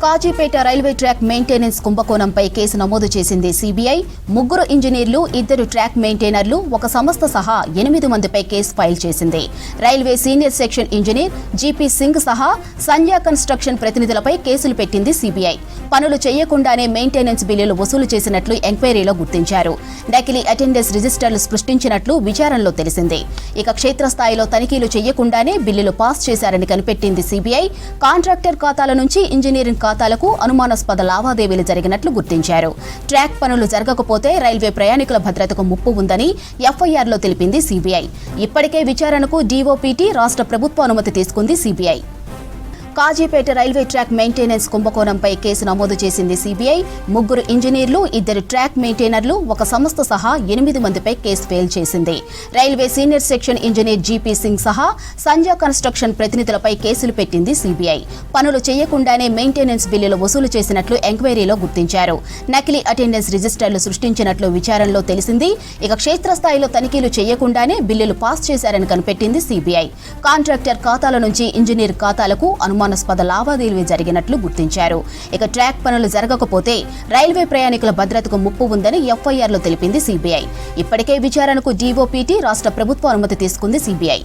Kazipet railway track maintenance కుంభకోణంపై కేసు నమోదు చేసింది సీబీఐ. 3 ఇంజనీర్లు, 2 ట్రాక్ మెయింటైనర్లు, ఒక సంస్థ సహా 8 మందిపై కేసు ఫైల్ చేసింది. Railway senior section engineer GP Singh సహా సంధ్యా కన్స్ట్రక్షన్ ప్రతినిధులపై కేసులు పెట్టింది సీబీఐ. పనులు చేయకుండానే మెయింటెనెన్స్ బిల్లులు వసూలు చేసినట్లు ఎంక్వైరీలో గుర్తించారు. నకిలీ అటెండెన్స్ రిజిస్టర్లు సృష్టించినట్లు విచారణలో తెలిసింది. ఇక క్షేత్రస్థాయిలో తనిఖీలు చేయకుండానే బిల్లులు పాస్ చేశారని కనిపెట్టింది సీబీఐ. కాంట్రాక్టర్ ఖాతాల నుంచి ఇంజనీరింగ్ ఖాతాలకు అనుమానాస్పద లావాదేవీలు జరిగినట్లు గుర్తించారు. ట్రాక్ పనులు జరగకపోతే రైల్వే ప్రయాణికుల భద్రతకు ముప్పు ఉందని ఎఫ్ఐఆర్లో తెలిపింది సీబీఐ. ఇప్పటికే విచారణకు డీఓపీటీ రాష్ట్ర ప్రభుత్వ అనుమతి తీసుకుంది CBI. Kazipet railway track maintenance కుంభకోణంపై కేసు నమోదు చేసింది సీబీఐ. 3 ఇంజనీర్లు, 2 ట్రాక్ మెయింటైనర్లు, ఒక సంస్థ సహా 8 మందిపై కేసు ఫైల్ చేసింది. Railway senior section engineer GP Singh సహా సంధ్యా కన్స్ట్రక్షన్ ప్రతినిధులపై కేసులు పెట్టింది సీబీఐ. పనులు చేయకుండానే మెయింటెనెన్స్ బిల్లులు వసూలు చేసినట్లు ఎంక్వైరీలో గుర్తించారు. నకిలీ అటెండెన్స్ రిజిస్టర్లు సృష్టించినట్లు విచారణలో తెలిసింది. ఇక క్షేత్రస్థాయిలో తనిఖీలు చేయకుండానే బిల్లులు పాస్ చేశారని కనిపెట్టింది సీబీఐ. కాంట్రాక్టర్ ఖాతాల నుంచి ఇంజనీర్ ఖాతాలకు అనుమానాస్పద లావాదేవీలు జరిగినట్లు గుర్తించారు. ఇక ట్రాక్ పనులు జరగకపోతే రైల్వే ప్రయాణికుల భద్రతకు ముప్పు ఉందని ఎఫ్ఐఆర్లో తెలిపింది సీబీఐ. ఇప్పటికే విచారణకు డీఓపీటీ రాష్ట్ర ప్రభుత్వ అనుమతి తీసుకుంది సీబీఐ.